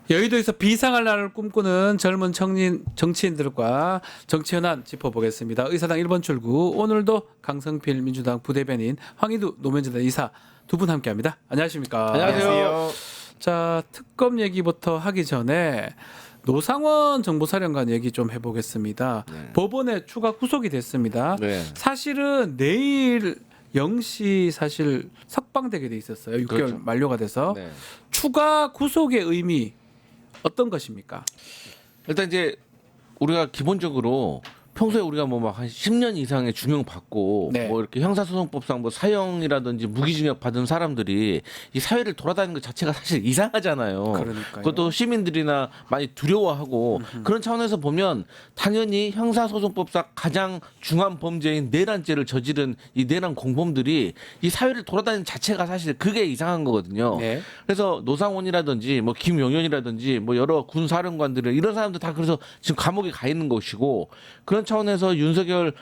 여의도에서 비상할 날을 꿈꾸는 젊은 정치인들과 정치 현안 짚어보겠습니다. 의사당 1번 출구 오늘도 강성필 민주당 부대변인 황희두 노무현재단 이사 두 분 함께합니다. 안녕하십니까? 안녕하세요. 자, 특검 얘기부터 하기 전에 노상원 정보사령관 얘기 좀 해보겠습니다. 네. 법원에 추가 구속이 됐습니다. 네. 사실은 내일 0시 사실 석방되게 돼 있었어요. 6개월 그렇죠. 만료가 돼서 네. 추가 구속의 의미 어떤 것입니까? 일단 이제 우리가 기본적으로 평소에 우리가 뭐 막 한 10년 이상의 중형 받고 네. 뭐 이렇게 형사소송법상 뭐 사형이라든지 무기징역 받은 사람들이 이 사회를 돌아다니는 것 자체가 사실 이상하잖아요. 그러니까요. 그것도 시민들이나 많이 두려워하고 그런 차원에서 보면 당연히 형사소송법상 가장 중한 범죄인 내란죄를 저지른 이 내란 공범들이 이 사회를 돌아다니는 자체가 사실 그게 이상한 거거든요. 네. 그래서 노상원이라든지 뭐 김용현이라든지 뭐 여러 군 사령관들 이런 사람들 다 그래서 지금 감옥에 가 있는 것이고 그런 차원에서 윤석열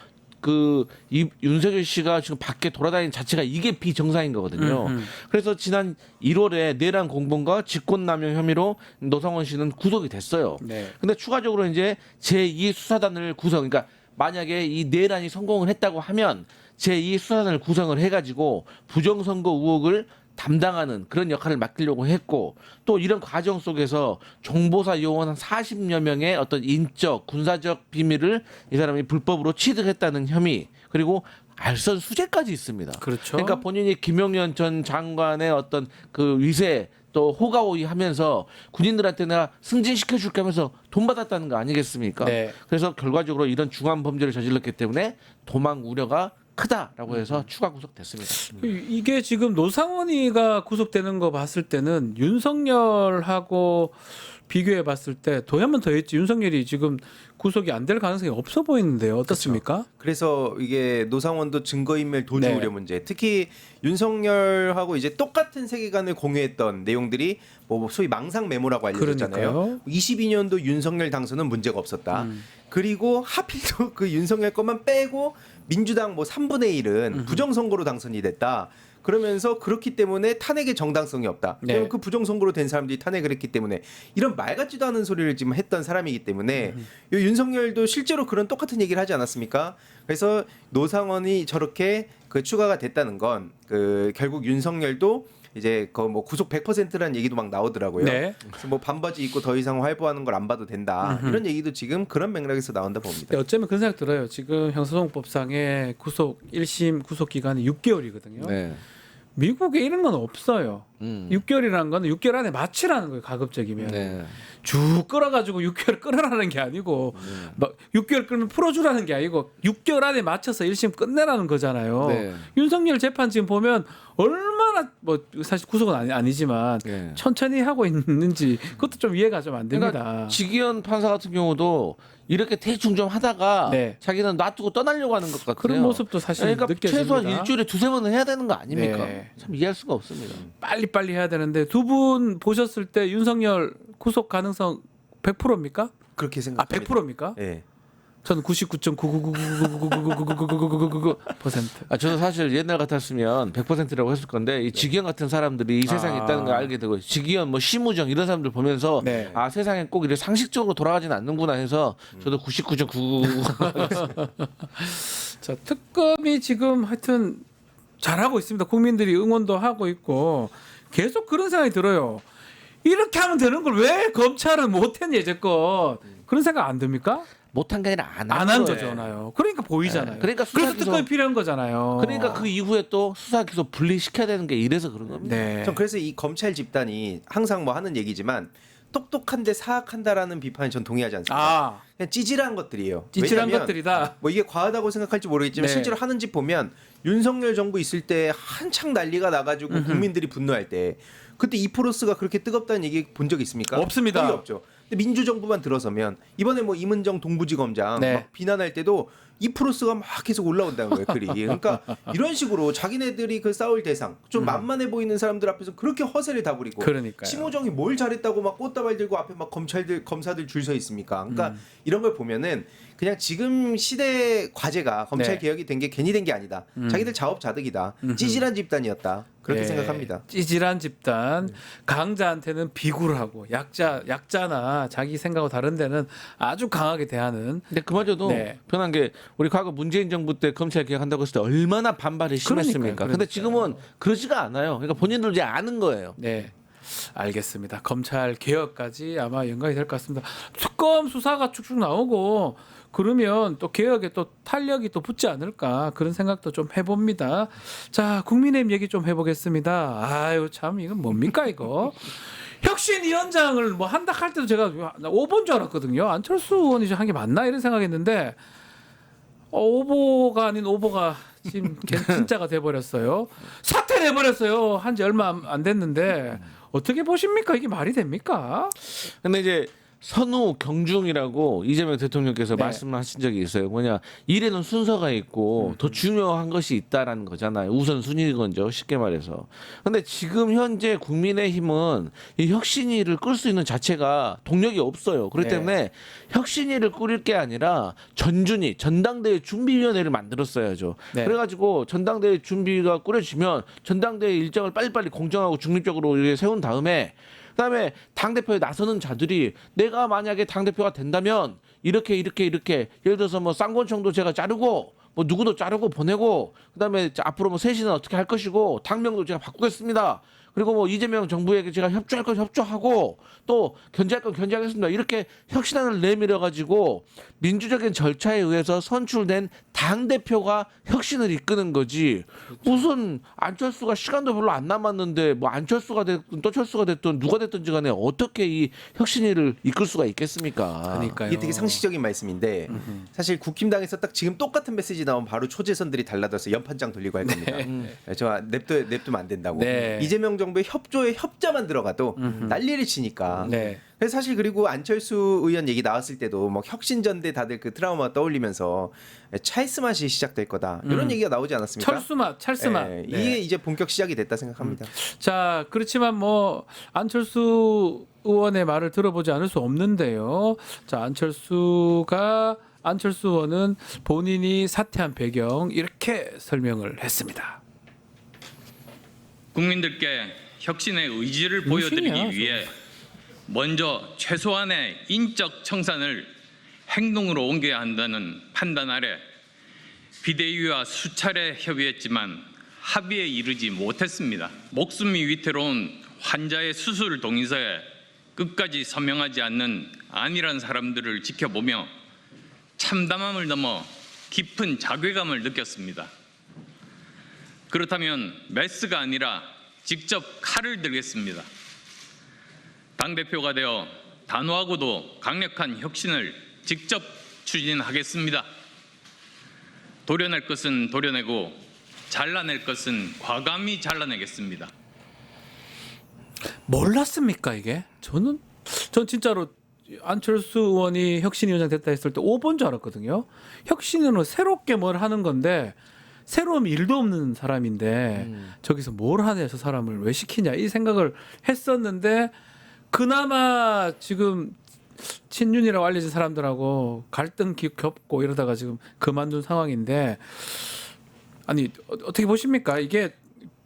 씨가 지금 밖에 돌아다니는 자체가 이게 비정상인 거거든요. 그래서 지난 1월에 내란 공범과 직권남용 혐의로 노상원 씨는 구속이 됐어요. 네. 근데 추가적으로 이제 제2 수사단을 구성, 그러니까 만약에 이 내란이 성공을 했다고 하면 제2 수사단을 구성을 해가지고 부정선거 의혹을 담당하는 그런 역할을 맡기려고 했고 또 이런 과정 속에서 정보사 요원 한 40여 명의 어떤 인적, 군사적 비밀을 이 사람이 불법으로 취득했다는 혐의 그리고 알선 수재까지 있습니다. 그렇죠. 그러니까 본인이 김용현 전 장관의 어떤 그 위세 또 호가호위 하면서 군인들한테 내가 승진시켜 줄게 하면서 돈 받았다는 거 아니겠습니까? 네. 그래서 결과적으로 이런 중한 범죄를 저질렀기 때문에 도망 우려가 크다라고 해서 추가 구속됐습니다. 이게 지금 노상원이가 구속되는 거 봤을 때는 윤석열하고 비교해 봤을 때 더하면 더했지 윤석열이 지금 구속이 안 될 가능성이 없어 보이는데요. 어떻습니까? 그래서 이게 노상원도 증거인멸 도주 네. 우려 문제, 특히 윤석열하고 이제 똑같은 세계관을 공유했던 내용들이 뭐 소위 망상 메모라고 알려졌잖아요. 그러니까요. 22년도 윤석열 당선은 문제가 없었다. 그리고 하필 또 그 윤석열 것만 빼고 민주당 뭐 3분의 1은 부정선거로 당선이 됐다. 그러면서 그렇기 때문에 탄핵의 정당성이 없다. 네. 그럼 그 부정선거로 된 사람들이 탄핵을 했기 때문에 이런 말 같지도 않은 소리를 지금 했던 사람이기 때문에 이 윤석열도 실제로 그런 똑같은 얘기를 하지 않았습니까? 그래서 노상원이 저렇게 그 추가가 됐다는 건 그 결국 윤석열도 이제 그 뭐 구속 100%라는 얘기도 막 나오더라고요. 네. 그래서 뭐 반바지 입고 더 이상 활보하는 걸 안 봐도 된다. 이런 얘기도 지금 그런 맥락에서 나온다 봅니다. 근데 어쩌면 그런 생각 들어요. 지금 형사소송법상의 구속 1심 구속 기간이 6개월이거든요. 네. 미국에 이런 건 없어요. 6개월이라는 건 6개월 안에 마치라는 거예요. 가급적이면. 네. 쭉 끌어가지고 6개월 끌어라는 게 아니고 막 6개월 끌면 풀어주라는 게 아니고 6개월 안에 맞춰서 1심 끝내라는 거잖아요. 네. 윤석열 재판 지금 보면 얼마나 뭐 사실 구속은 아니지만 네. 천천히 하고 있는지 그것도 좀 이해가 좀 안 됩니다. 그러니까 지기현 판사 같은 경우도 이렇게 대충 좀 하다가 네. 자기는 놔두고 떠나려고 하는 것 같아요. 그런 모습도 사실 그러니까 느껴집니다. 최소한 일주일에 두세 번은 해야 되는 거 아닙니까? 네. 참 이해할 수가 없습니다. 빨리빨리 해야 되는데 두 분 보셨을 때 윤석열 구속 가능성 100%입니까? 그렇게 아 생각합니다. 100%입니까? 예. 저는 99.99999999999% 아 저도 사실 옛날 같았으면 100%라고 했을 건데 이 지기현 같은 사람들이 이 세상에 있다는 걸 알게 되고 지기현 뭐 심우정 이런 사람들 보면서 네. 아 세상에 꼭 이렇게 상식적으로 돌아가지는 않는구나 해서 저도 99.999 자, 특검이 지금 하여튼 잘하고 있습니다. 국민들이 응원도 하고 있고 계속 그런 생각이 들어요. 이렇게 하면 되는 걸 왜 검찰은 못했냐 이제껏 그런 생각 안 듭니까? 못한 게 아니라 안 한 거예요. 거잖아요. 그러니까 보이잖아요. 네. 그러니까 그래서 수사기소- 특검이 필요한 거잖아요. 그러니까 그 이후에 또 수사 기소 분리시켜야 되는 게 이래서 그런 겁니다. 네. 전 그래서 이 검찰 집단이 항상 뭐 하는 얘기지만 똑똑한데 사악한다라는 비판에 전 동의하지 않습니다. 아, 그냥 찌질한 것들이에요. 찌질한 왜냐면 것들이다. 뭐 이게 과하다고 생각할지 모르겠지만 네. 실제로 하는 짓 보면 윤석열 정부 있을 때 한창 난리가 나가지고 국민들이 분노할 때 그때 이포로스가 그렇게 뜨겁다는 얘기 본 적 있습니까? 없습니다. 거의 없죠. 근데 민주정부만 들어서면 이번에 뭐 임은정 동부지검장 네. 막 비난할 때도 2%가 막 계속 올라온다는 거예요, 글이. 그러니까 이런 식으로 자기네들이 그 싸울 대상, 좀 만만해 보이는 사람들 앞에서 그렇게 허세를 다 부리고 그러니까요. 심호정이 뭘 잘했다고 막 꽃다발 들고 앞에 막 검사들 줄 서 있습니까? 그러니까 이런 걸 보면은 그냥 지금 시대 과제가 검찰 네. 개혁이 된 게 괜히 된 게 아니다. 자기들 자업자득이다. 찌질한 집단이었다. 그렇게 예, 생각합니다. 찌질한 집단, 강자한테는 비굴하고 약자나 자기 생각하고 다른 데는 아주 강하게 대하는. 근데 그마저도 네. 편한 게 우리 과거 문재인 정부 때 검찰 개혁한다고 했을 때 얼마나 반발이 심했습니까? 근데 지금은 그러지가 않아요. 그러니까 본인들 이제 아는 거예요. 네. 알겠습니다. 검찰 개혁까지 아마 연관이 될 것 같습니다. 특검 수사가 쭉쭉 나오고 그러면 또 개혁에 또 탄력이 또 붙지 않을까 그런 생각도 좀 해봅니다. 자, 국민의힘 얘기 좀 해보겠습니다. 아유 참 이건 뭡니까 이거? 혁신위원장을 뭐 한다 할 때도 제가 5번 줄 알았거든요. 안철수 의원이 한 게 맞나 이런 생각했는데 오보가 아닌 오보가 지금 진짜가 돼버렸어요. 사퇴를 해버렸어요. 한 지 얼마 안 됐는데 어떻게 보십니까? 이게 말이 됩니까? 근데 이제 선우 경중이라고 이재명 대통령께서 네. 말씀하신 적이 있어요. 뭐냐 일에는 순서가 있고 더 중요한 것이 있다라는 거잖아요. 우선순위건죠. 쉽게 말해서. 근데 지금 현재 국민의힘은 이 혁신위를 끌 수 있는 자체가 동력이 없어요. 그렇기 네. 때문에 혁신위를 꾸릴 게 아니라 전당대회 준비위원회를 만들었어야죠. 네. 그래가지고 전당대회 준비가 꾸려지면 전당대회 일정을 빨리빨리 공정하고 중립적으로 이렇게 세운 다음에 그다음에 당대표에 나서는 자들이 내가 만약에 당대표가 된다면 이렇게 예를 들어서 뭐 쌍권총도 제가 자르고 뭐 누구도 자르고 보내고 그다음에 앞으로 뭐 셋이는 어떻게 할 것이고 당명도 제가 바꾸겠습니다. 그리고 뭐 이재명 정부에게 제가 협조할 건 협조하고 또 견제할 건 견제하겠습니다. 이렇게 혁신안을 내밀어 가지고 민주적인 절차에 의해서 선출된 당 대표가 혁신을 이끄는 거지. 무슨 안철수가 시간도 별로 안 남았는데 뭐 안철수가 됐든 또 철수가 됐든 누가 됐든지 간에 어떻게 이 혁신위를 이끌 수가 있겠습니까? 그러니까요. 이게 되게 상식적인 말씀인데 사실 국힘당에서 딱 지금 똑같은 메시지 나오면 바로 초재선들이 달라들어서 연판장 돌리고 할 겁니다. 저 냅두면 안 된다고. 네. 이재명 정부의 협조에 협자만 들어가도 난리를 치니까. 네. 그래서 사실 그리고 안철수 의원 얘기 나왔을 때도 뭐 혁신전대 다들 그 트라우마 떠올리면서 찰스 맛이 시작될 거다 이런 얘기가 나오지 않았습니까? 찰스 맛. 예, 네. 이게 이제 본격 시작이 됐다 생각합니다. 자, 그렇지만 뭐 안철수 의원의 말을 들어보지 않을 수 없는데요. 자, 안철수 의원은 본인이 사퇴한 배경 이렇게 설명을 했습니다. 국민들께 혁신의 의지를 보여드리기 위해 먼저 최소한의 인적 청산을 행동으로 옮겨야 한다는 판단 아래 비대위와 수차례 협의했지만 합의에 이르지 못했습니다. 목숨이 위태로운 환자의 수술 동의서에 끝까지 서명하지 않는 안일한 사람들을 지켜보며 참담함을 넘어 깊은 자괴감을 느꼈습니다. 그렇다면 메스가 아니라 직접 칼을 들겠습니다. 당대표가 되어 단호하고도 강력한 혁신을 직접 추진하겠습니다. 도려낼 것은 도려내고 잘라낼 것은 과감히 잘라내겠습니다. 몰랐습니까 이게? 전 진짜로 안철수 의원이 혁신위원장 됐다 했을 때 5번 줄 알았거든요. 혁신은 새롭게 뭘 하는 건데 새로운 일도 없는 사람인데 저기서 뭘 하냐 저 사람을 왜 시키냐 이 생각을 했었는데 그나마 지금 친윤이라고 알려진 사람들하고 갈등 겹고 이러다가 지금 그만둔 상황인데 아니 어떻게 보십니까? 이게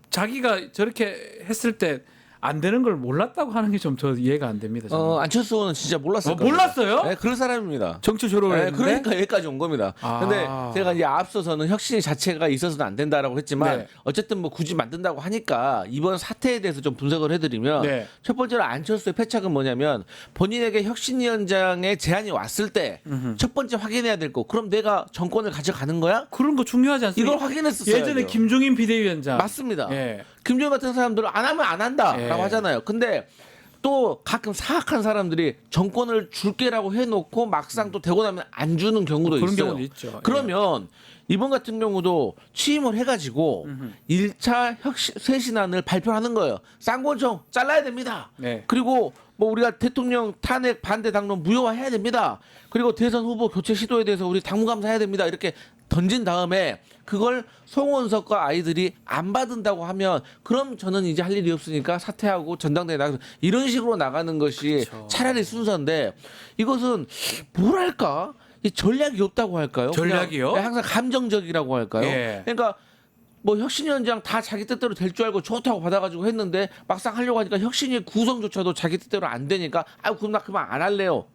자기가 저렇게 했을 때 안 되는 걸 몰랐다고 하는 게 좀 저 이해가 안 됩니다. 저는. 안철수 의원은 진짜 몰랐어요. 몰랐어요? 네, 그런 사람입니다. 정치 졸업을 네, 했는데 그러니까 여기까지 온 겁니다. 아. 근데 제가 이제 앞서서는 혁신 자체가 있어서는 안 된다라고 했지만 네. 어쨌든 뭐 굳이 만든다고 하니까 이번 사태에 대해서 좀 분석을 해드리면 네. 첫 번째로 안철수의 패착은 뭐냐면 본인에게 혁신위원장의 제안이 왔을 때 첫 번째 확인해야 될 거. 그럼 내가 정권을 가져가는 거야? 그런 거 중요하지 않습니까? 이걸 확인했었어요. 예전에 김종인 비대위원장 맞습니다. 예. 김종인 같은 사람들은 안 하면 안 한다라고 예. 하잖아요. 근데 또 가끔 사악한 사람들이 정권을 줄게라고 해놓고 막상 또 되고 나면 안 주는 경우도 그런 있어요. 경우도 있죠. 그러면 이번 같은 경우도 취임을 해가지고 1차 쇄신안을 발표하는 거예요. 쌍권총 잘라야 됩니다. 네. 그리고 뭐 우리가 대통령 탄핵 반대 당론 무효화해야 됩니다. 그리고 대선 후보 교체 시도에 대해서 우리 당무감사해야 됩니다. 이렇게 던진 다음에 그걸 송원석과 아이들이 안 받은다고 하면 그럼 저는 이제 할 일이 없으니까 사퇴하고 전당대회 나가서 이런 식으로 나가는 것이 차라리 순서인데 이것은 뭐랄까 이 전략이 없다고 할까요? 전략이요? 그냥 항상 감정적이라고 할까요? 예. 그러니까 뭐 혁신위원장 다 자기 뜻대로 될 줄 알고 좋다고 받아가지고 했는데 막상 하려고 하니까 혁신위 구성조차도 자기 뜻대로 안 되니까 그럼 나 그만 안 할래요.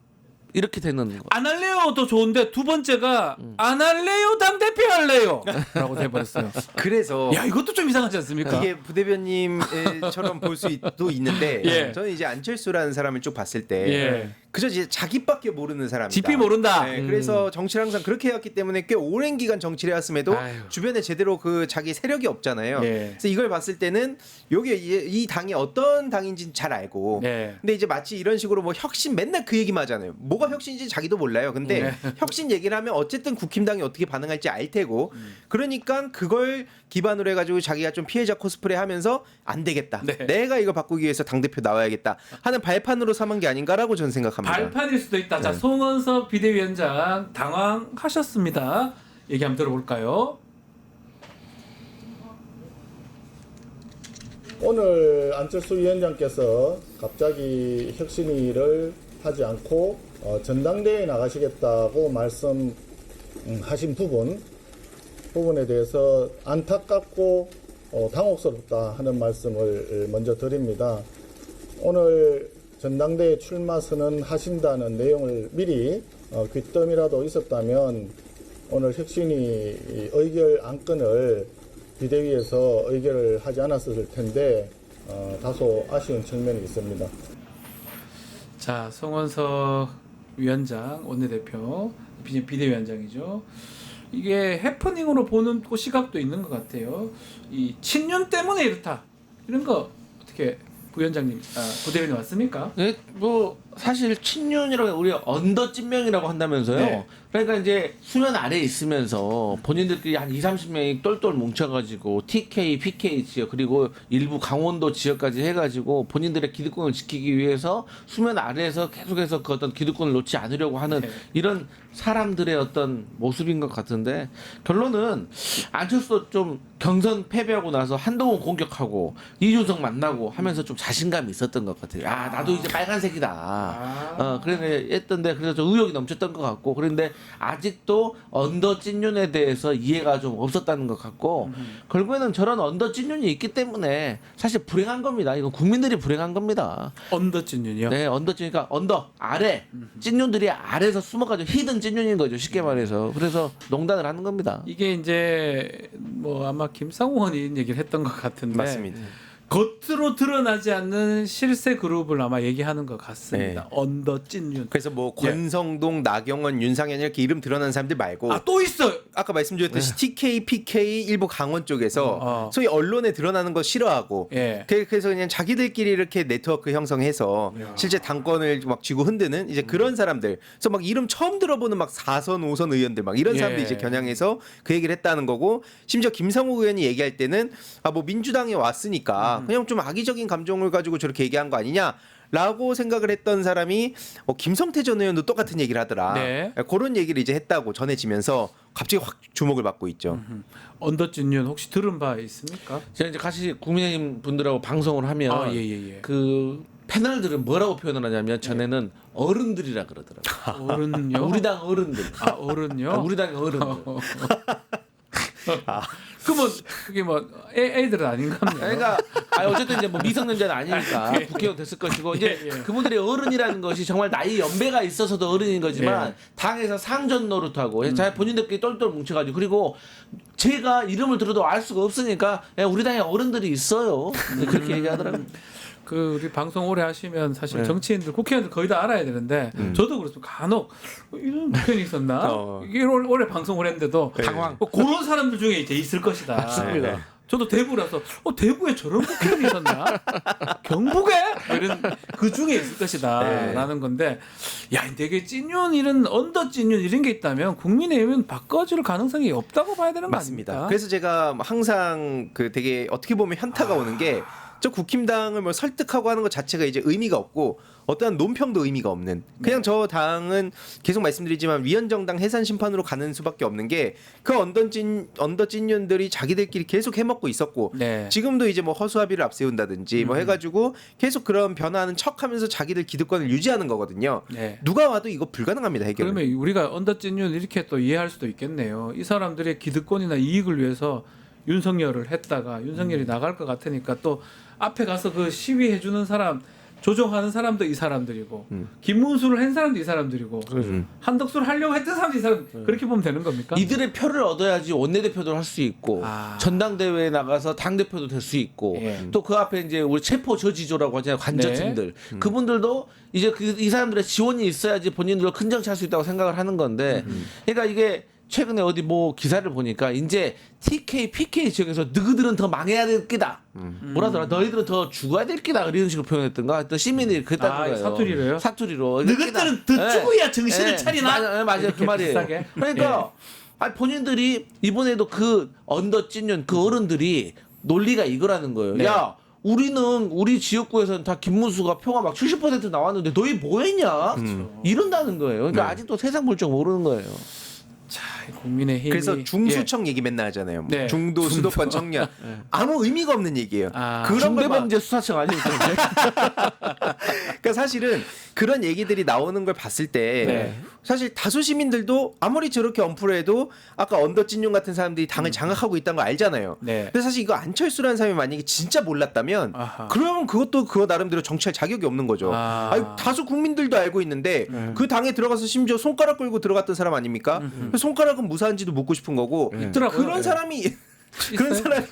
이렇게 되는 거. 안 할래요도 좋은데 두 번째가 안 할래요 당대표 할래요 라고 돼버렸어요. 그래서 야 이것도 좀 이상하지 않습니까? 이게 부대변님처럼 볼 수도 있는데 예. 저는 이제 안철수라는 사람을 쭉 봤을 때 예. 그저 이제 자기밖에 모르는 사람이다. 지피 모른다. 네, 그래서 정치를 항상 그렇게 해왔기 때문에 꽤 오랜 기간 정치를 해왔음에도 아유. 주변에 제대로 그 자기 세력이 없잖아요. 예. 그래서 이걸 봤을 때는 요게 이 당이 어떤 당인지는 잘 알고 네. 근데 이제 마치 이런 식으로 뭐 혁신 맨날 그 얘기만 하잖아요. 뭐가 혁신인지 자기도 몰라요. 근데 네. 혁신 얘기를 하면 어쨌든 국힘당이 어떻게 반응할지 알 테고 그러니까 그걸 기반으로 해가지고 자기가 좀 피해자 코스프레 하면서 안 되겠다. 네. 내가 이거 바꾸기 위해서 당대표 나와야겠다 하는 발판으로 삼은 게 아닌가라고 저는 생각합니다. 발판일 수도 있다. 자, 송원석 비대위원장 당황하셨습니다. 얘기 한번 들어볼까요? 오늘 안철수 위원장께서 갑자기 혁신위를 하지 않고 전당대회에 나가시겠다고 말씀하신 부분에 대해서 안타깝고 당혹스럽다 하는 말씀을 먼저 드립니다. 오늘 전당대회 출마 선언하신다는 내용을 미리 귀뜸이라도 있었다면 오늘 혁신위 의결 안건을 비대위에서 의결을 하지 않았을 텐데 다소 아쉬운 측면이 있습니다. 자, 송원석 위원장 원내대표 비대위원장이죠. 이게 해프닝으로 보는 또 시각도 있는 것 같아요. 이 친윤 때문에 이렇다. 이런 거 어떻게 부위원장님, 부대변인 왔습니까? 네, 뭐 사실 친윤이라고 우리 언더찐명이라고 한다면서요. 네. 그러니까 이제 수면 아래에 있으면서 본인들끼리 한 20-30명이 똘똘 뭉쳐가지고 TK, PK 지역 그리고 일부 강원도 지역까지 해가지고 본인들의 기득권을 지키기 위해서 수면 아래에서 계속해서 그 어떤 기득권을 놓지 않으려고 하는 네. 이런 사람들의 어떤 모습인 것 같은데 결론은 안철수도 좀 경선 패배하고 나서 한동훈 공격하고 이준석 만나고 하면서 좀 자신감이 있었던 것 같아요. 나도 이제 빨간색이다. 그래 했던데 그래서 좀 의욕이 넘쳤던 것 같고 그런데 아직도 언더 찐윤에 대해서 이해가 좀 없었다는 것 같고 결국에는 저런 언더 찐윤이 있기 때문에 사실 불행한 겁니다. 이건 국민들이 불행한 겁니다. 언더 찐윤이요? 네, 언더 찐이니까 언더 아래 찐윤들이 아래에서 숨어가지고 히든 찐윤인 거죠. 쉽게 말해서 그래서 농단을 하는 겁니다. 이게 이제 뭐 아마 김상호 의원이 얘기를 했던 것 같은데 맞습니다. 겉으로 드러나지 않는 실세 그룹을 아마 얘기하는 것 같습니다. 네. 언더 찐윤. 그래서 뭐 권성동, 나경원, 윤상현 이렇게 이름 드러난 사람들 말고 또 있어. 아까 말씀드렸듯이 TK, PK 일부 강원 쪽에서 소위 언론에 드러나는 거 싫어하고 예. 그래서 그냥 자기들끼리 이렇게 네트워크 형성해서 실제 당권을 막 쥐고 흔드는 이제 그런 사람들. 그래서 막 이름 처음 들어보는 막 4선, 5선 의원들 막 이런 사람들이 예. 이제 겨냥해서 그 얘기를 했다는 거고 심지어 김상호 의원이 얘기할 때는 뭐 민주당에 왔으니까 그냥 좀 악의적인 감정을 가지고 저렇게 얘기한 거 아니냐. 라고 생각을 했던 사람이 김성태 전 의원도 똑같은 얘기를 하더라. 네. 그런 얘기를 이제 했다고 전해지면서 갑자기 확 주목을 받고 있죠. 언더 찐윤 혹시 들은 바 있습니까? 제가 이제 같이 국민의힘 분들하고 방송을 하면 예. 그 패널들은 뭐라고 표현을 하냐면 전에는 어른들이라 그러더라고요. 어른요? 우리 당 어른들. 어른요? 우리 당 어른들. 그뭐 그게 뭐 애들은 아닌가요? 그러니까 어쨌든 이제 뭐 미성년자는 아니니까 국회의원 됐을 것이고 이제 그분들의 어른이라는 것이 정말 나이 연배가 있어서도 어른인 거지만 당에서 상전 노릇하고 자 본인들끼리 똘똘 뭉쳐가지고 그리고 제가 이름을 들어도 알 수가 없으니까 우리 당에 어른들이 있어요. 그렇게 얘기하더라고요. 그 우리 방송 오래 하시면 사실 정치인들 국회의원들 거의 다 알아야 되는데 저도 그렇습니다. 간혹 이런 국회의원이 있었나? 이게 오래 방송을 했는데도 당황. 그런 사람들 중에 이제 있을 것이다. 맞습니다. 저도 대구라서 대구에 저런 국회의원이 있었나? 경북에? 이런 그 중에 있을 것이다라는 건데 야 되게 찐윤 이런 언더 찐윤 이런 게 있다면 국민의힘은 바꿔줄 가능성이 없다고 봐야 되는 거 맞습니다. 아닙니까? 그래서 제가 항상 그 되게 어떻게 보면 현타가 오는 게 저 국힘당을 뭐 설득하고 하는 것 자체가 이제 의미가 없고 어떠한 논평도 의미가 없는 그냥 저 당은 계속 말씀드리지만 위헌정당 해산 심판으로 가는 수밖에 없는 게 그 언더찐년들이 자기들끼리 계속 해먹고 있었고 네. 지금도 이제 뭐 허수아비를 앞세운다든지 뭐 해가지고 계속 그런 변화하는 척하면서 자기들 기득권을 유지하는 거거든요. 네. 누가 와도 이거 불가능합니다 해결은. 그러면 우리가 언더찐윤 이렇게 또 이해할 수도 있겠네요. 이 사람들의 기득권이나 이익을 위해서 윤석열을 했다가 윤석열이 나갈 것 같으니까 또 앞에 가서 그 시위해 주는 사람 조종하는 사람도 이 사람들이고 김문수를 한 사람도 이 사람들이고 한덕수를 하려고 했던 사람도 이 사람 그렇게 보면 되는 겁니까? 이들의 표를 얻어야지 원내대표도 할 수 있고 아. 전당대회에 나가서 당대표도 될 수 있고 예. 또 그 앞에 이제 우리 체포 저지조라고 하잖아요. 관저층들. 그분들도 이제 이 사람들의 지원이 있어야지 본인들도 큰 정치할 수 있다고 생각을 하는 건데 그러니까 이게 최근에 어디 뭐 기사를 보니까 이제 TK, PK 지역에서 너희들은 더 망해야 될 끼다. 뭐라더라? 너희들은 더 죽어야 될 끼다. 이런 식으로 표현했던가. 또 시민들이 그랬다는 거예요. 사투리로요? 사투리로. 너희들은 더 죽어야 정신을 차리나? 맞아요. 그 말이에요. 비슷하게? 그러니까 아니, 본인들이 이번에도 그 언더찐년 그 어른들이 논리가 이거라는 거예요. 네. 야, 우리 지역구에서는 다 김문수가 표가 막 70% 나왔는데 너희 뭐했냐? 이런다는 거예요. 그러니까 아직도 세상 물정 모르는 거예요. 자, 국민의힘이 그래서 중수청 얘기 맨날 하잖아요. 네. 중도, 수도권, 청년. 아무 의미가 없는 얘기예요. 아. 그런 걸 막- 중대범죄 수사청 아니니까. 그러니까 사실은 그런 얘기들이 나오는 걸 봤을 때 네. 사실 다수 시민들도 아무리 저렇게 언플해도 아까 언더찐용 같은 사람들이 당을 장악하고 있다는 거 알잖아요. 네. 근데 사실 이거 안철수라는 사람이 만약에 진짜 몰랐다면 아하. 그러면 그것도 그거 나름대로 정치할 자격이 없는 거죠. 아. 아니, 다수 국민들도 알고 있는데 그 당에 들어가서 심지어 손가락 끌고 들어갔던 사람 아닙니까? 손가락은 무사한지도 묻고 싶은 거고 있더라고요. 그런 네. 사람이 그런 있어요? 사람이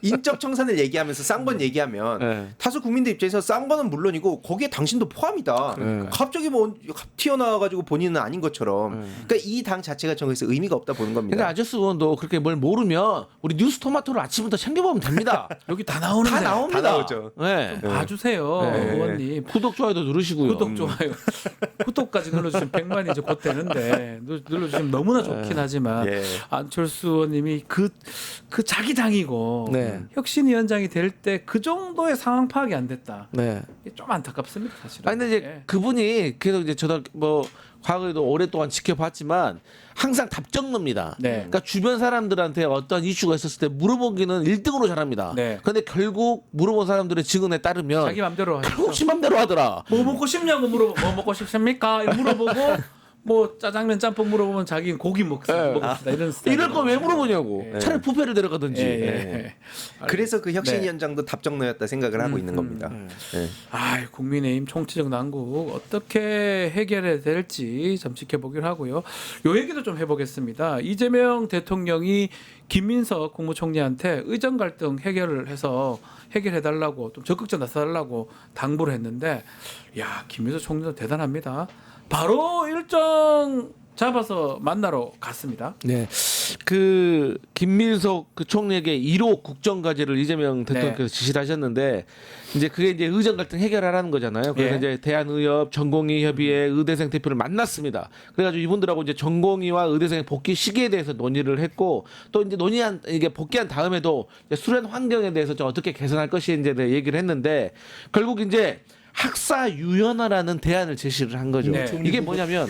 인적 청산을 얘기하면서 싼 건 얘기하면 네. 다수 국민들 입장에서 싼 거는 물론이고 거기에 당신도 포함이다. 갑자기 뭐 튀어나와가지고 본인은 아닌 것처럼. 그러니까 이 당 자체가 정해서 의미가 없다 보는 겁니다. 그러니까 아저씨 의원도 그렇게 뭘 모르면 우리 뉴스 토마토를 아침부터 챙겨보면 됩니다. 여기 다 나오는데 다 나옵니다. 다 나오죠. 네. 봐주세요, 네. 의원님. 구독 좋아요도 누르시고요. 구독 좋아요. 구독까지 눌러주시면 100만이 이제 곧 되는데 눌러주시면 너무나 좋긴 하지만 예. 안철수 의원님이 그 자기 당이고 네. 혁신위원장이 될 때 그 정도의 상황 파악이 안 됐다. 네. 이게 좀 안타깝습니다, 사실은. 아 근데 이제 예. 그분이 계속 이제 저도 뭐 과거에도 오랫동안 지켜봤지만 항상 답정너입니다. 네. 그러니까 주변 사람들한테 어떤 이슈가 있었을 때 물어보기는 1등으로 잘합니다. 네. 근데 결국 물어본 사람들의 증언에 따르면 자기 맘대로 하죠. 결국 지 맘대로 하더라. 뭐 먹고 싶냐고 물어보고 뭐 먹고 싶습니까? 이렇게 물어보고 뭐 짜장면 짬뽕 물어보면 자기는 고기 먹읍시다 이런 스타일. 이럴 거 왜 물어보냐고. 예. 차라리 부패를 데려가든지. 예, 예. 그래서 그 네. 혁신위원장도 답정너였다 생각을 하고 있는 겁니다. 예. 아, 국민의힘 총체적 난국 어떻게 해결해야 될지 좀 지켜보기로 하고요. 요 얘기도 좀 해보겠습니다. 이재명 대통령이 김민석 국무총리한테 의정 갈등 해결을 해서 해결해달라고 좀 적극적으로 나서달라고 당부를 했는데, 야, 김민석 총리도 대단합니다. 바로 일정 잡아서 만나러 갔습니다. 네. 그 김민석 그 총리에게 1호 국정과제를 이재명 대통령께서 지시를 하셨는데 이제 그게 이제 의정 갈등 해결하라는 거잖아요. 그래서 예. 이제 대한의협 전공의 협의회 의대생 대표를 만났습니다. 그래가지고 이분들하고 이제 전공의와 의대생의 복귀 시기에 대해서 논의를 했고 또 이제 논의한 이게 복귀한 다음에도 이제 수련 환경에 대해서 좀 어떻게 개선할 것인지에 대해 얘기를 했는데 결국 이제 학사 유연화라는 대안을 제시를 한 거죠. 네. 이게 뭐냐면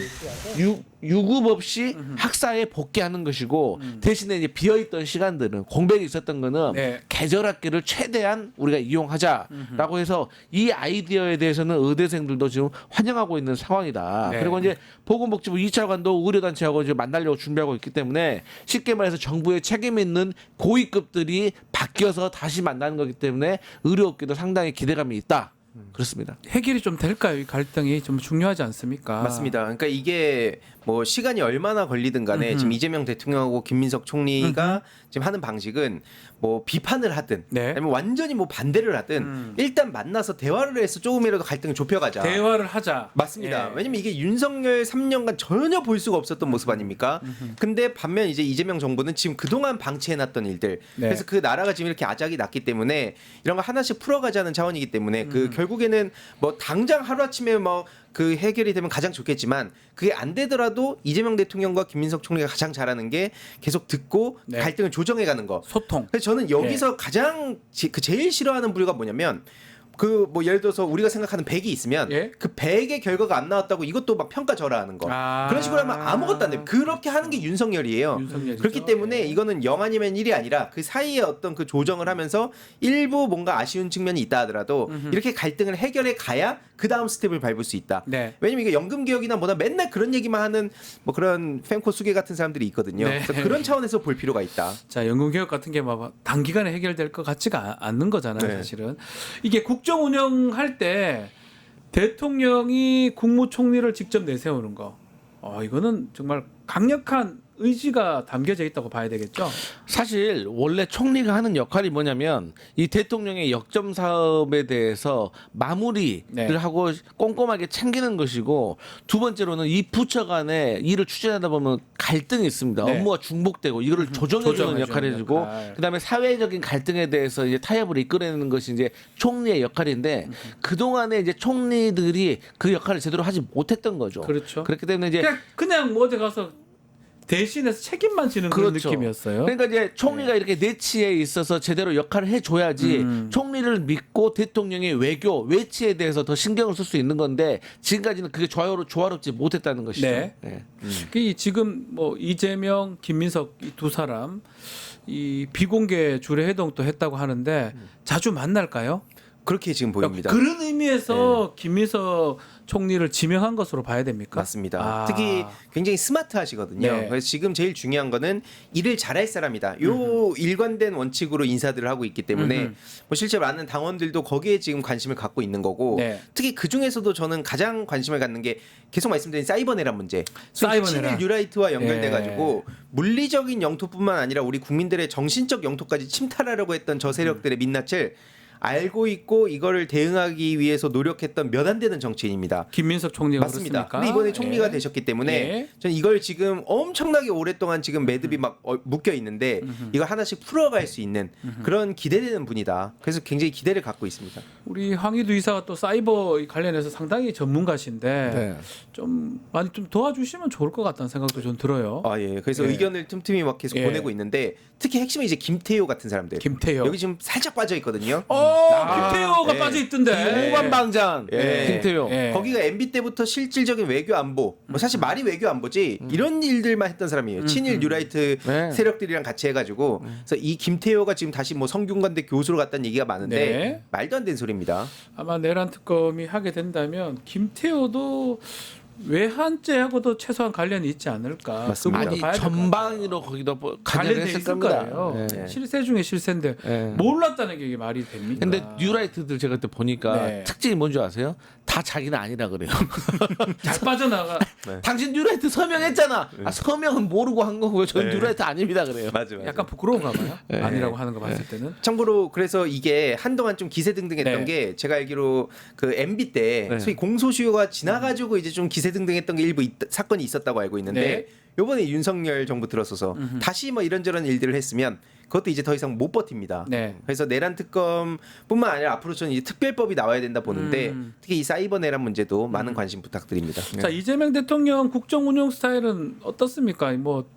유급 없이 학사에 복귀하는 것이고 대신에 이제 비어있던 시간들은 공백이 있었던 거는 네. 계절 학기를 최대한 우리가 이용하자라고 해서 이 아이디어에 대해서는 의대생들도 지금 환영하고 있는 상황이다. 네. 그리고 이제 보건복지부 2차관도 의료단체하고 이제 만나려고 준비하고 있기 때문에 쉽게 말해서 정부의 책임 있는 고위급들이 바뀌어서 다시 만나는 거기 때문에 의료업계도 상당히 기대감이 있다. 그렇습니다. 해결이 좀 될까요? 이 갈등이 좀 중요하지 않습니까? 맞습니다. 그러니까 이게 뭐 시간이 얼마나 걸리든 간에 지금 이재명 대통령하고 김민석 총리가 지금 하는 방식은 뭐 비판을 하든 네. 아니면 완전히 뭐 반대를 하든 일단 만나서 대화를 해서 조금이라도 갈등을 좁혀가자. 대화를 하자. 맞습니다. 예. 왜냐면 이게 윤석열 3년간 전혀 볼 수가 없었던 모습 아닙니까? 근데 반면 이제 이재명 정부는 지금 그동안 방치해놨던 일들 네. 그래서 그 나라가 지금 이렇게 아작이 났기 때문에 이런 거 하나씩 풀어가자는 차원이기 때문에 그 결국에는 뭐 당장 하루아침에 뭐 그 해결이 되면 가장 좋겠지만 그게 안 되더라도 이재명 대통령과 김민석 총리가 가장 잘하는 게 계속 듣고 네. 갈등을 조정해가는 거. 소통. 그래서 저는 여기서 가장 제일 싫어하는 부류가 뭐냐면 그 뭐 예를 들어서 우리가 생각하는 100이 있으면 예? 그 100의 결과가 안 나왔다고 이것도 막 평가절하하는 거. 아. 그런 식으로 하면 아무것도 안 돼요. 그렇게 하는 게 윤석열이에요. 윤석열이죠. 그렇기 때문에 예. 이거는 0 아니면 1이 아니라 그 사이에 어떤 그 조정을 하면서 일부 뭔가 아쉬운 측면이 있다 하더라도 이렇게 갈등을 해결해 가야 그 다음 스텝을 밟을 수 있다. 네. 왜냐면 이게 연금 개혁이나 뭐나 맨날 그런 얘기만 하는 뭐 그런 fem코 수계 같은 사람들이 있거든요. 네. 그래서 그런 차원에서 볼 필요가 있다. 자, 연금 개혁 같은 게 막 단기간에 해결될 것 같지가 않는 거잖아요, 네. 사실은. 이게 국정 운영할 때 대통령이 국무총리를 직접 내세우는 거. 이거는 정말 강력한 의지가 담겨져 있다고 봐야 되겠죠. 사실 원래 총리가 하는 역할이 뭐냐면 이 대통령의 역점 사업에 대해서 마무리를 네. 하고 꼼꼼하게 챙기는 것이고, 두 번째로는 이 부처 간에 일을 추진하다 보면 갈등이 있습니다. 네. 업무가 중복되고 이거를 조정해주는 조정해주는 역할을 해주고, 역할. 그다음에 사회적인 갈등에 대해서 이제 타협을 이끌어내는 것이 이제 총리의 역할인데, 그 동안에 이제 총리들이 그 역할을 제대로 하지 못했던 거죠. 그렇죠. 그렇기 때문에 이제 그냥 뭐 어디 가서 대신해서 책임만 지는 그런 그렇죠. 느낌이었어요. 그러니까 이제 총리가 이렇게 내치에 있어서 제대로 역할을 해줘야지 총리를 믿고 대통령의 외교, 외치에 대해서 더 신경을 쓸 수 있는 건데, 지금까지는 그게 조화롭지 못했다는 것이죠. 네. 네. 지금 뭐 이재명, 김민석 이 두 사람 이 비공개 주례 회동도 했다고 하는데 자주 만날까요? 그렇게 지금 보입니다. 그런 의미에서 김민석 총리를 지명한 것으로 봐야 됩니까? 맞습니다. 아. 특히 굉장히 스마트하시거든요. 네. 그래서 지금 제일 중요한 거는 일을 잘할 사람이다. 요 일관된 원칙으로 인사들을 하고 있기 때문에 뭐 실제로 많은 당원들도 거기에 지금 관심을 갖고 있는 거고, 네. 특히 그 중에서도 저는 가장 관심을 갖는 게 계속 말씀드린 사이버 내란 문제. 사이버 친일 내란. 뉴라이트와 연결돼 예. 가지고 물리적인 영토뿐만 아니라 우리 국민들의 정신적 영토까지 침탈하려고 했던 저 세력들의 민낯을 알고 있고 이거를 대응하기 위해서 노력했던 몇 안 되는 정치인입니다. 김민석 총리가 맞습니다. 그렇습니까? 근데 이번에 총리가 예. 되셨기 때문에 예. 저는 이걸 지금 엄청나게 오랫동안 지금 매듭이 막 묶여 있는데 이걸 하나씩 풀어갈 수 있는 그런 기대되는 분이다. 그래서 굉장히 기대를 갖고 있습니다. 우리 황희두 이사가 또 사이버 관련해서 상당히 전문가신데 네. 좀 많이 좀 도와주시면 좋을 것 같다는 생각도 좀 들어요. 아 예. 그래서 예. 의견을 틈틈이 막 계속 예. 보내고 있는데 특히 핵심은 이제 김태효 같은 사람들. 김태효. 여기 지금 살짝 빠져 있거든요. 김태효가 예. 빠져 있던데. 오반방장 예. 김태효. 예. 거기가 MB 때부터 실질적인 외교 안보, 뭐 사실 말이 외교 안보지 이런 일들만 했던 사람이에요. 친일 뉴라이트 네. 세력들이랑 같이 해가지고 그래서 이 김태효가 지금 다시 뭐 성균관대 교수로 갔다는 얘기가 많은데 네. 말도 안 되는 소리입니다. 아마 내란 특검이 하게 된다면 김태효도 외환죄하고도 최소한 관련이 있지 않을까. 맞습니다. 그분도 아니 봐야 될것 같아요. 전방위로 거기다 뭐 관련돼 관련했을 있을 겁니다. 거예요. 네. 실세 중에 실세인데 네. 몰랐다는 게 이게 말이 됩니까? 근데 뉴라이트들 제가 그때 보니까 네. 특징이 뭔지 아세요? 다 자기는 아니라 그래요. 잘 빠져나가. 당신 뉴라이트 서명했잖아. 아, 서명은 모르고 한 거고요. 저는 네. 뉴라이트 아닙니다 그래요. 맞아요. 약간 부끄러운가 봐요. 아니라고 하는 거 봤을 때는. 참고로 그래서 이게 한동안 좀 기세등등했던 네. 게 제가 알기로 그 MB 때 네. 소위 공소시효가 지나가지고 이제 좀 기세등등했던 게 일부 사건이 있었다고 알고 있는데 네. 요번에 윤석열 정부 들어서서 다시 뭐 이런저런 일들을 했으면 그것도 이제 더 이상 못 버팁니다. 네. 그래서 내란 특검뿐만 아니라 앞으로 저는 이제 특별법이 나와야 된다 보는데 특히 이 사이버 내란 문제도 많은 관심 부탁드립니다. 자, 이재명 대통령 국정 운영 스타일은 어떻습니까? 뭐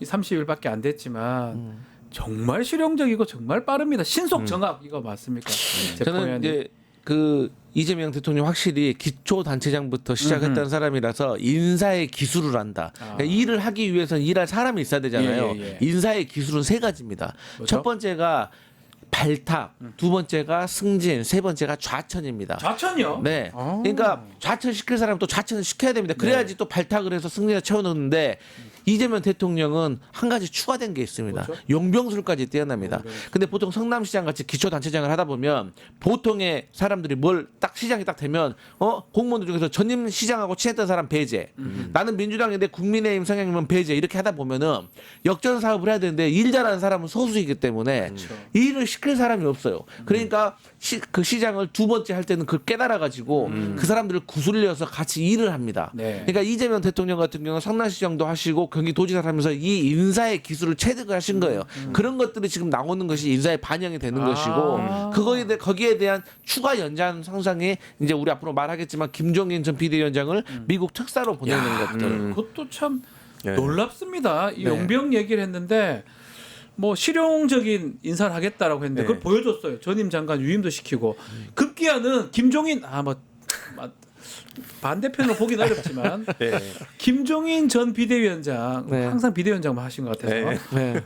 30일밖에 안 됐지만 정말 실용적이고 정말 빠릅니다. 신속 정확 이거 맞습니까? 저는 재판위원님. 이제 그 이재명 대통령 확실히 기초 단체장부터 시작했던 사람이라서 인사의 기술을 한다. 그러니까 일을 하기 위해서 일할 사람이 있어야 되잖아요. 예. 인사의 기술은 세 가지입니다. 뭐죠? 첫 번째가 발탁, 두 번째가 승진, 세 번째가 좌천입니다. 좌천이요? 네. 그러니까 좌천 시킬 사람 또 좌천을 시켜야 됩니다. 그래야지 또 발탁을 해서 승진을 채워넣는데 이재명 대통령은 한 가지 추가된 게 있습니다. 뭐죠? 용병술까지 뛰어납니다. 근데 보통 성남시장 같이 기초단체장을 하다 보면 보통의 사람들이 뭘 딱 시장이 딱 되면 공무원들 중에서 전임 시장하고 친했던 사람 배제, 나는 민주당인데 국민의힘 성향이면 배제 이렇게 하다 보면은 역전 사업을 해야 되는데 일 잘하는 사람은 소수이기 때문에 일을 시킬 사람이 없어요. 그러니까 그 시장을 두 번째 할 때는 그걸 깨달아 가지고 그 사람들을 구슬려서 같이 일을 합니다. 네. 그러니까 이재명 대통령 같은 경우는 성남시장도 하시고 경기도지사를 하면서 이 인사의 기술을 체득을 하신 거예요. 그런 것들이 지금 나오는 것이 인사에 반영이 되는 것이고 거기에 대한 추가 연장 상상이 이제 우리 앞으로 말하겠지만 김종인 전 비대위원장을 미국 특사로 보내는 것들. 그것도 참 네. 놀랍습니다. 이 네. 용병 얘기를 했는데 뭐 실용적인 인사를 하겠다라고 했는데 네. 그걸 보여줬어요. 전임 장관 유임도 시키고 급기야는 김종인 반대편으로 보긴 어렵지만 네. 김종인 전 비대위원장 네. 항상 비대위원장만 하신 것 같아서 네. 네.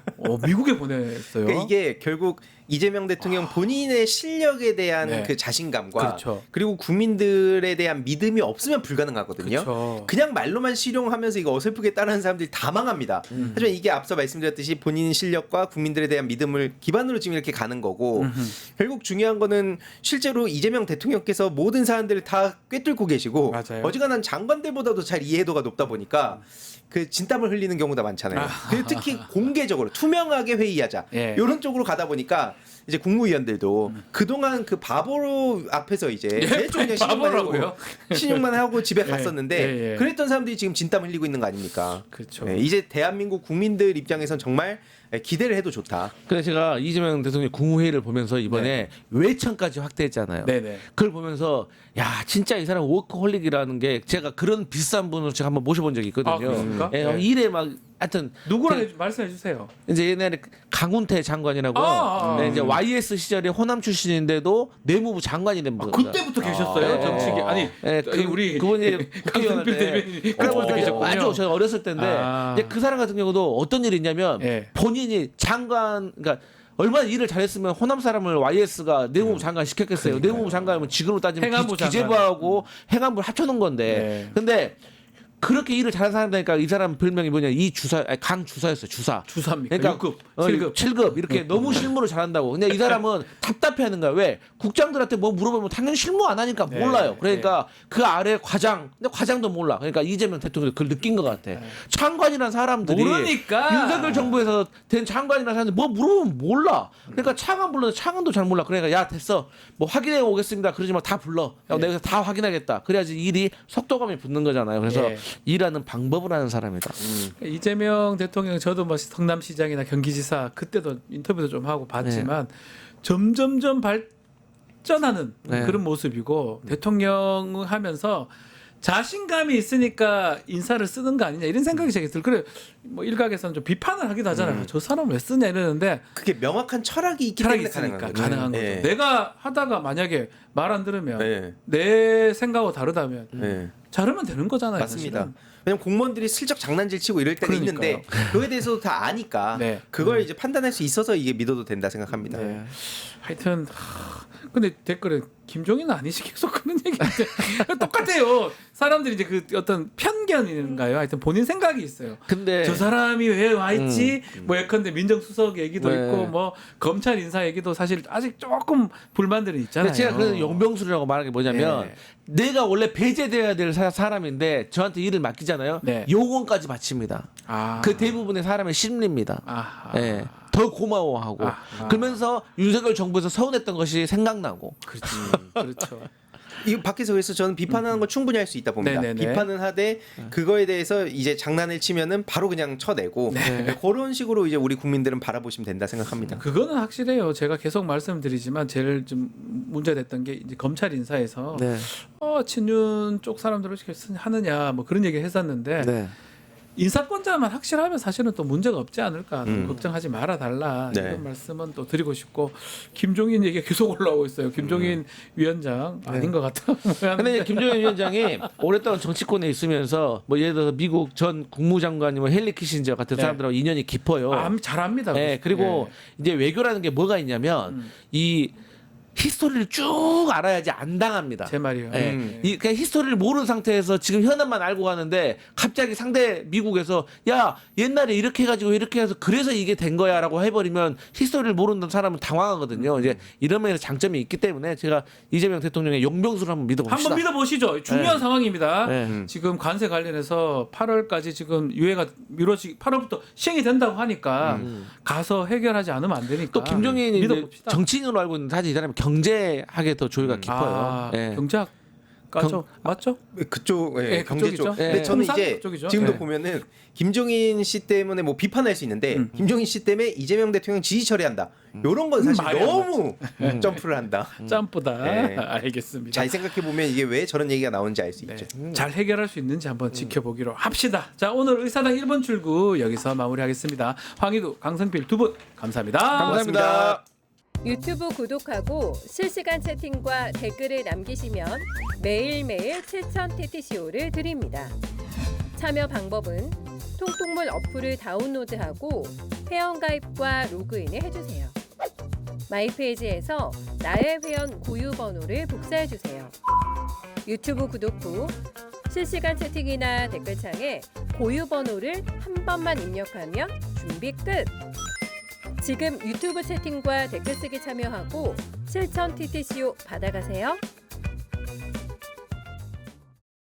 미국에 보냈어요. 그러니까 이게 결국 이재명 대통령 본인의 실력에 대한 네. 그 자신감과 그렇죠. 그리고 국민들에 대한 믿음이 없으면 불가능하거든요. 그렇죠. 그냥 말로만 실용하면서 이거 어설프게 따르는 사람들이 다 망합니다. 하지만 이게 앞서 말씀드렸듯이 본인 실력과 국민들에 대한 믿음을 기반으로 지금 이렇게 가는 거고 결국 중요한 거는 실제로 이재명 대통령께서 모든 사안들을 다 꿰뚫고 계시고 맞아요. 어지간한 장관들보다도 잘 이해도가 높다 보니까 그 진땀을 흘리는 경우가 많잖아요. 그리고 특히 공개적으로 투명하게 회의하자 예. 이런 쪽으로 가다 보니까 이제 국무위원들도 그동안 그 바보로 앞에서 이제 대충 그냥 바보라고요? 신용만 하고 집에 예, 갔었는데 예, 예. 그랬던 사람들이 지금 진땀 흘리고 있는 거 아닙니까? 그렇죠. 예, 이제 대한민국 국민들 입장에선 정말 기대를 해도 좋다. 그래서 제가 이재명 대통령 국무회의를 보면서 이번에 외청까지 확대했잖아요. 네네. 그걸 보면서 야 진짜 이 사람 워커홀릭이라는 게 제가 그런 비싼 분으로 제가 한번 모셔본 적이 있거든요. 아, 그렇습니까? 예, 네. 일에 막 하여튼 누구랑 말씀해 주세요. 이제 옛날에 강훈태 장관이라고 네, 이제 YS 시절에 호남 출신인데도 내무부 장관이 된 분. 그때부터 계셨어요. 예. 정치계 아니 예, 우리 그분이 국회의원 강승필 대변인이 그때부터 계셨군요. 아주 제가 어렸을 때인데 아. 이제 그 사람 같은 경우도 어떤 일이 있냐면 예. 본인이 장관 그러니까 얼마나 일을 잘했으면 호남 사람을 YS가 내무부 장관 시켰겠어요. 내무부 장관이면 지금으로 따지면 행안부 장관. 기재부하고 행안부를 합쳐놓은 건데 네. 근데 그렇게 일을 잘하는 사람이니까 이 사람 별명이 뭐냐 이 주사 아니, 강 주사였어요. 주사. 주사입니까? 그러니까 6급, 7급. 7급 이렇게 너무 실무를 잘한다고. 근데 이 사람은 답답해하는 거야. 왜? 국장들한테 뭐 물어보면 당연히 실무 안 하니까 네. 몰라요. 그러니까 그 아래 과장, 근데 과장도 몰라. 그러니까 이재명 대통령이 그걸 느낀 것 같아. 장관이란 사람들이 모르니까. 윤석열 정부에서 된 장관이란 사람들 뭐 물어보면 몰라. 그러니까 차관 불러도 차관도 잘 몰라. 그러니까 야 됐어. 뭐 확인해 오겠습니다. 그러지 마. 다 불러. 야, 내가 다 확인하겠다. 그래야지 일이 속도감이 붙는 거잖아요. 그래서 예. 일하는 방법을 하는 사람이다. 이재명 대통령 저도 뭐 성남시장이나 경기지사 그때도 인터뷰도 좀 하고 봤지만 점점점 발전하는 네. 그런 모습이고 대통령 하면서 자신감이 있으니까 인사를 쓰는 거 아니냐 이런 생각이 제게 들. 그래 뭐 일각에서는 좀 비판을 하기도 하잖아요. 저 사람 왜 쓰냐 이러는데 그게 명확한 철학이 있기 철학이 때문에 있으니까 가능한 가능한 거죠. 거죠. 예. 내가 하다가 만약에 말 안 들으면 예. 내 생각하고 다르다면 예. 자르면 되는 거잖아요. 맞습니다. 사실은. 왜냐면 공무원들이 슬쩍 장난질 치고 이럴 때가 그러니까요. 있는데 그거에 대해서도 다 아니까 네. 그걸 이제 판단할 수 있어서 이게 믿어도 된다 생각합니다. 네. 하여튼 근데 댓글에 김종인 아니시 계속 그런 얘기인데 똑같아요. 사람들이 이제 그 어떤 편견인가요? 하여튼 본인 생각이 있어요. 근데 저 사람이 왜 와 있지? 뭐 예컨대 민정수석 얘기도 네. 있고 뭐 검찰 인사 얘기도 사실 아직 조금 불만들은 있잖아요. 제가 그래서 용병술이라고 말하는 게 뭐냐면 예. 내가 원래 배제돼야 될 사람인데 저한테 일을 맡기잖아요. 네. 요건까지 바칩니다. 아. 그 대부분의 사람의 심리입니다. 아하. 예. 더 고마워하고 그러면서 윤석열 정부에서 서운했던 것이 생각나고 그렇지. 그렇죠. 이 밖에서 그래서 저는 비판하는 건 충분히 할 수 있다 봅니다. 네네네. 비판은 하되 그거에 대해서 이제 장난을 치면은 바로 그냥 쳐내고 그런 식으로 이제 우리 국민들은 바라보시면 된다 생각합니다. 그거는 확실해요. 제가 계속 말씀드리지만 제일 좀 문제됐던 게 이제 검찰 인사에서 네. 친윤 쪽 사람들을 이렇게 하느냐 뭐 그런 얘기를 했었는데 네. 인사권자만 확실하면 사실은 또 문제가 없지 않을까. 걱정하지 말아 달라. 네. 이런 말씀은 또 드리고 싶고 김종인 얘기가 계속 올라오고 있어요. 김종인 위원장 아닌 것 같아. 근데 이제 김종인 위원장이 오랫동안 정치권에 있으면서 뭐 예를 들어서 미국 전 국무장관이 뭐 헨리 키신저 같은 네. 사람들하고 인연이 깊어요. 잘합니다. 네, 그리고 이제 외교라는 게 뭐가 있냐면 이 히스토리를 쭉 알아야지 안 당합니다. 제 말이요. 이 그냥 히스토리를 모르는 상태에서 지금 현안만 알고 가는데 갑자기 상대 미국에서 야 옛날에 이렇게 해가지고 이렇게 해서 그래서 이게 된 거야라고 해버리면 히스토리를 모르는 사람은 당황하거든요. 이제 이런 면에서 장점이 있기 때문에 제가 이재명 대통령의 용병수를 한번 믿어봅시다. 한번 믿어보시죠. 중요한 상황입니다. 네. 지금 관세 관련해서 8월까지 지금 유예가 미뤄지 8월부터 시행이 된다고 하니까 가서 해결하지 않으면 안 되니까 또 김종인이 이제 믿어봅시다. 정치인으로 알고 있는데 사실 이 사람이 경제학에 더 조예가 깊어요. 아, 예. 경제학 까죠? 맞죠? 그쪽 예, 경제 그쪽이죠. 쪽. 근데 예. 저는 통상 이제 그쪽이죠. 지금도 예. 보면은 김종인 씨 때문에 뭐 비판할 수 있는데 김종인 씨 때문에 이재명 대통령 지지 처리한다. 요런 건 사실 말이 안 너무 점프를 한다. 짬뿌다. 네. 알겠습니다. 잘 생각해 보면 이게 왜 저런 얘기가 나오는지 알 수 있죠. 잘 해결할 수 있는지 한번 지켜보기로 합시다. 자, 오늘 의사당 1번 출구 여기서 마무리하겠습니다. 황희두, 강성필 두 분 감사합니다. 감사합니다. 유튜브 구독하고 실시간 채팅과 댓글을 남기시면 매일매일 7천 TTCO를 드립니다. 참여 방법은 통통물 어플을 다운로드하고 회원가입과 로그인을 해주세요. 마이페이지에서 나의 회원 고유 번호를 복사해주세요. 유튜브 구독 후 실시간 채팅이나 댓글창에 고유 번호를 한 번만 입력하면 준비 끝! 지금 유튜브 채팅과 댓글 쓰기 참여하고 실천 TTCO 받아가세요.